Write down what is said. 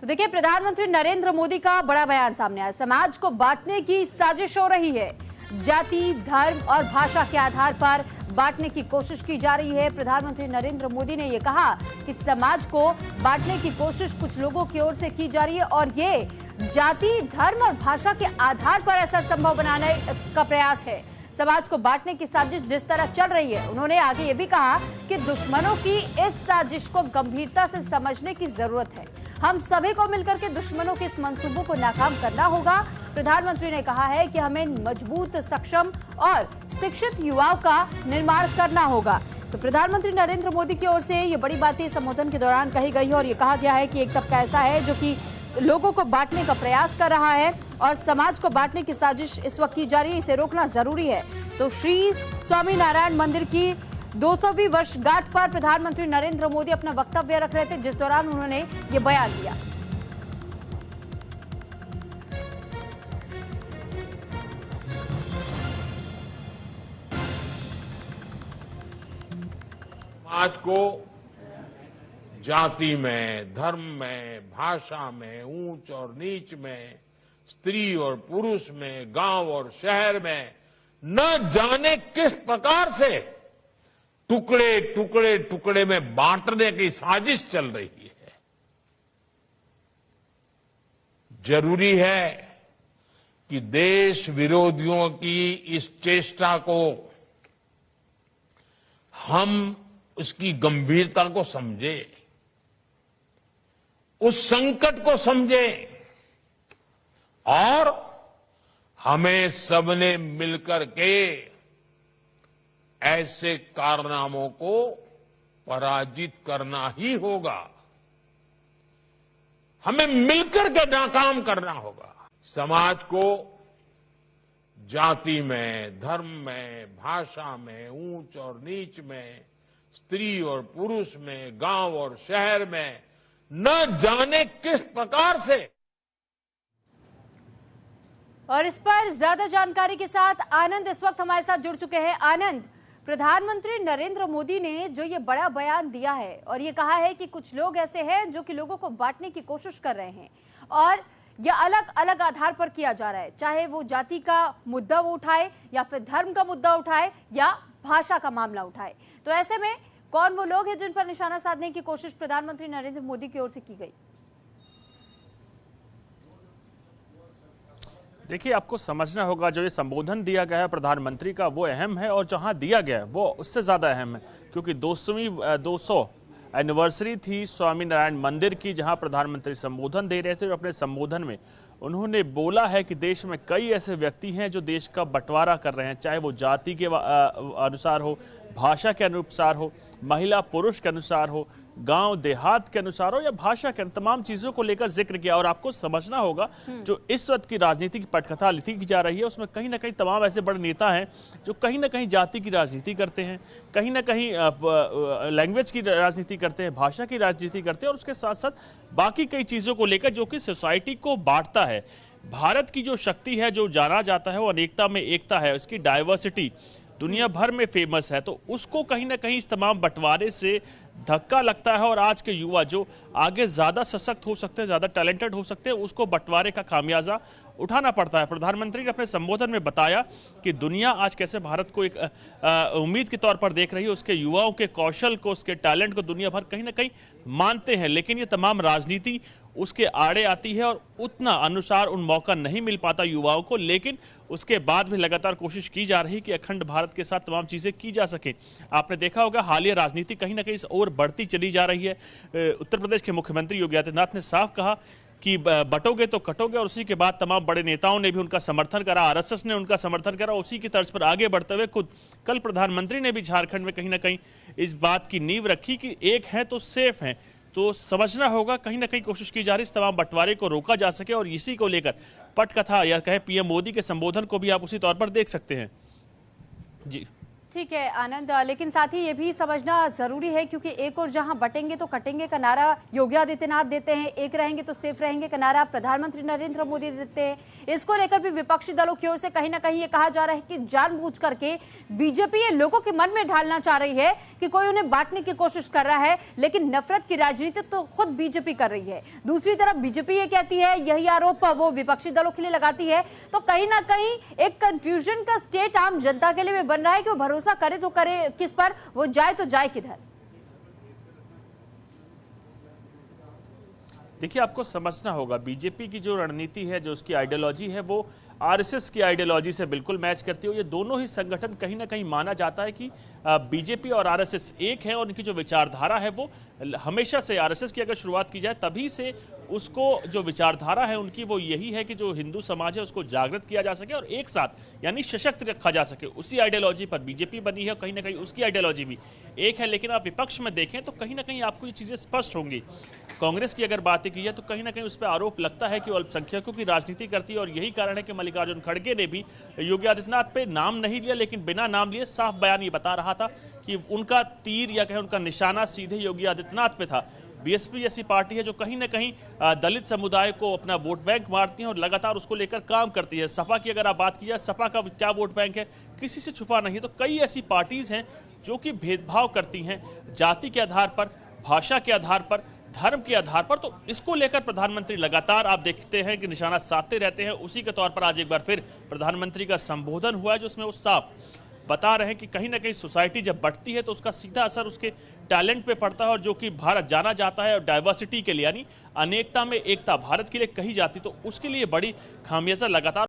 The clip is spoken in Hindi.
तो देखिए, प्रधानमंत्री नरेंद्र मोदी का बड़ा बयान सामने आया। समाज को बांटने की साजिश हो रही है। जाति, धर्म और भाषा के आधार पर बांटने की कोशिश की जा रही है। प्रधानमंत्री नरेंद्र मोदी ने यह कहा कि समाज को बांटने की कोशिश कुछ लोगों की ओर से की जा रही है और ये जाति, धर्म और भाषा के आधार पर ऐसा संभव बनाने का प्रयास है। समाज को बांटने की साजिश जिस तरह चल रही है, उन्होंने आगे ये भी कहा कि दुश्मनों की इस साजिश को गंभीरता से समझने की जरूरत है। हम सभी को मिलकर के दुश्मनों के इस मंसूबों को नाकाम करना होगा। प्रधानमंत्री ने कहा है कि हमें मजबूत, सक्षम और शिक्षित युवाओं का निर्माण करना होगा। तो प्रधानमंत्री नरेंद्र मोदी की ओर से ये बड़ी बातें संबोधन के दौरान कही गई है और ये कहा गया है कि एक तबका ऐसा है जो कि लोगों को बांटने का प्रयास कर रहा है और समाज को बांटने की साजिश इस वक्त की जा रही है। इसे रोकना जरूरी है। तो श्री स्वामीनारायण मंदिर की 200वीं वर्षगांठ पर प्रधानमंत्री नरेंद्र मोदी अपना वक्तव्य रख रहे थे, जिस दौरान उन्होंने ये बयान दिया। समाज को जाति में, धर्म में, भाषा में, ऊंच और नीच में, स्त्री और पुरुष में, गांव और शहर में न जाने किस प्रकार से टुकड़े टुकड़े टुकड़े में बांटने की साजिश चल रही है। जरूरी है कि देश विरोधियों की इस चेष्टा को हम उसकी गंभीरता को समझें, उस संकट को समझें और हमें सबने मिलकर के ऐसे कारनामों को पराजित करना ही होगा। हमें मिलकर के नाकाम करना होगा। समाज को जाति में, धर्म में, भाषा में, ऊंच और नीच में, स्त्री और पुरुष में, गांव और शहर में न जाने किस प्रकार से। और इस पर ज्यादा जानकारी के साथ आनंद इस वक्त हमारे साथ जुड़ चुके हैं। आनंद, प्रधानमंत्री नरेंद्र मोदी ने जो ये बड़ा बयान दिया है और ये कहा है कि कुछ लोग ऐसे हैं जो कि लोगों को बांटने की कोशिश कर रहे हैं और ये अलग अलग आधार पर किया जा रहा है, चाहे वो जाति का मुद्दा वो उठाए या फिर धर्म का मुद्दा उठाए या भाषा का मामला उठाए। तो ऐसे में कौन वो लोग हैं जिन पर निशाना साधने की कोशिश प्रधानमंत्री नरेंद्र मोदी की ओर से की गई? देखिए, आपको समझना होगा जो ये संबोधन दिया गया है प्रधानमंत्री का वो अहम है और जहां दिया गया है वो उससे ज्यादा अहम है, क्योंकि 200 एनिवर्सरी थी स्वामीनारायण मंदिर की, जहां प्रधानमंत्री संबोधन दे रहे थे और अपने संबोधन में उन्होंने बोला है कि देश में कई ऐसे व्यक्ति हैं जो देश का बंटवारा कर रहे हैं, चाहे वो जाति के अनुसार हो, भाषा के अनुसार हो, महिला पुरुष के अनुसार हो, गांव देहात के अनुसार हो या भाषा के, तमाम चीजों को लेकर जिक्र किया। और आपको समझना होगा जो इस वक्त की राजनीति की पटकथा लिखी की जा रही है उसमें कहीं ना कहीं तमाम ऐसे बड़े नेता हैं जो कहीं ना कहीं जाति की राजनीति करते हैं, कहीं ना कहीं लैंग्वेज की राजनीति करते हैं, भाषा की राजनीति करते हैं और उसके साथ साथ बाकी कई चीजों को लेकर जो कि सोसाइटी को बांटता है। भारत की जो शक्ति है, जो जाना जाता है वो अनेकता में एकता है, उसकी डाइवर्सिटी दुनिया भर में फेमस है, तो उसको कहीं ना कहीं इस तमाम बंटवारे से धक्का लगता है और आज के युवा जो आगे ज्यादा सशक्त हो सकते हैं, ज्यादा टैलेंटेड हो सकते हैं, उसको बंटवारे का खामियाजा उठाना पड़ता है। प्रधानमंत्री ने अपने संबोधन में बताया कि दुनिया आज कैसे भारत को एक उम्मीद के तौर पर देख रही है, उसके युवाओं के कौशल को, उसके टैलेंट को दुनिया भर कहीं ना कहीं मानते हैं, लेकिन ये तमाम राजनीति उसके आड़े आती है और उतना अनुसार उन मौका नहीं मिल पाता युवाओं को, लेकिन उसके बाद भी लगातार कोशिश की जा रही कि अखंड भारत के साथ तमाम चीजें की जा सके। आपने देखा होगा हालिया राजनीति कहीं ना कहीं और बढ़ती चली जा रही है। उत्तर प्रदेश के मुख्यमंत्री योगी आदित्यनाथ ने साफ कहा कि बटोगे तो कटोगे और उसी के बाद तमाम बड़े नेताओं ने भी उनका समर्थन करा, आरएसएस ने उनका समर्थन करा, उसी की तर्ज पर आगे बढ़ते हुए खुद कल प्रधानमंत्री ने भी झारखंड में कहीं ना कहीं इस बात की नींव रखी कि एक है तो सेफ है। तो समझना होगा कहीं ना कहीं कोशिश की जा रही इस तमाम बंटवारे को रोका जा सके और इसी को लेकर पटकथा या कहे पीएम मोदी के संबोधन को भी आप उसी तौर पर देख सकते हैं। जी ठीक है आनंद, लेकिन साथ ही ये भी समझना जरूरी है क्योंकि एक और जहां बटेंगे तो कटेंगे का नारा योगी आदित्यनाथ देते हैं, एक रहेंगे तो सेफ रहेंगे का नारा प्रधानमंत्री नरेंद्र मोदी देते हैं। इसको लेकर भी विपक्षी दलों की ओर से कहीं ना कहीं ये कहा जा रहा है कि जानबूझ करके बीजेपी ये लोगों के मन में ढालना चाह रही है कि कोई उन्हें बांटने की कोशिश कर रहा है, लेकिन नफरत की राजनीति तो खुद बीजेपी कर रही है। दूसरी तरफ बीजेपी ये कहती है, यही आरोप वो विपक्षी दलों के लिए लगाती है, तो कहीं ना कहीं एक कंफ्यूजन का स्टेट आम जनता के लिए बन रहा है कि वो भरोसा करे तो करे किस पर, वो जाए तो जाए किधर। देखिए, आपको समझना होगा बीजेपी की जो रणनीति है, जो उसकी आइडियोलॉजी है, वो आरएसएस की आइडियोलॉजी से बिल्कुल मैच करती है। ये दोनों ही संगठन कहीं ना कहीं माना जाता है कि बीजेपी और आरएसएस एक है और उनकी जो विचारधारा है वो हमेशा से, आरएसएस की अगर शुरुआत की जाए तभी से उसको जो विचारधारा है उनकी वो यही है कि जो हिंदू समाज है उसको जागृत किया जा सके और एक साथ यानी सशक्त रखा जा सके। उसी आइडियोलॉजी पर बीजेपी बनी है, कहीं ना कहीं उसकी आइडियोलॉजी भी एक है। लेकिन आप विपक्ष में देखें तो कहीं ना कहीं आपको ये चीजें स्पष्ट होंगी। कांग्रेस की अगर बातें की है तो कहीं ना कहीं उस पर आरोप लगता है कि अल्पसंख्यकों की राजनीति करती है और यही कारण है कि मल्लिकार्जुन खड़गे ने भी योगी आदित्यनाथ पे नाम नहीं लिया, लेकिन बिना नाम लिए साफ बयान ये बता रहा था कि उनका तीर या कहें उनका निशाना सीधे योगी आदित्यनाथ पे था। बीएसपी जैसी पार्टी है जो कहीं ना कहीं दलित समुदाय को अपना वोट बैंक मारती है और लगातार उसको लेकर काम करती है। सपा की अगर आप बात की जाए, सपा का क्या वोट बैंक है, किसी से छुपा नहीं है। तो कई ऐसी पार्टीज हैं जो कि भेदभाव करती हैं जाति के आधार पर, भाषा के आधार पर, धर्म के आधार पर। तो इसको लेकर प्रधानमंत्री लगातार आप देखते हैं कि निशाना साधते रहते हैं। उसी के तौर पर आज एक बार फिर प्रधानमंत्री का संबोधन हुआ है जो उसमें वो साफ बता रहे हैं कि कहीं ना कहीं सोसाइटी जब बढ़ती है तो उसका सीधा असर उसके टैलेंट पे पड़ता है और जो कि भारत जाना जाता है और डाइवर्सिटी के लिए यानी अनेकता में एकता भारत के लिए कही जाती, तो उसके लिए बड़ी खामियाजा लगातार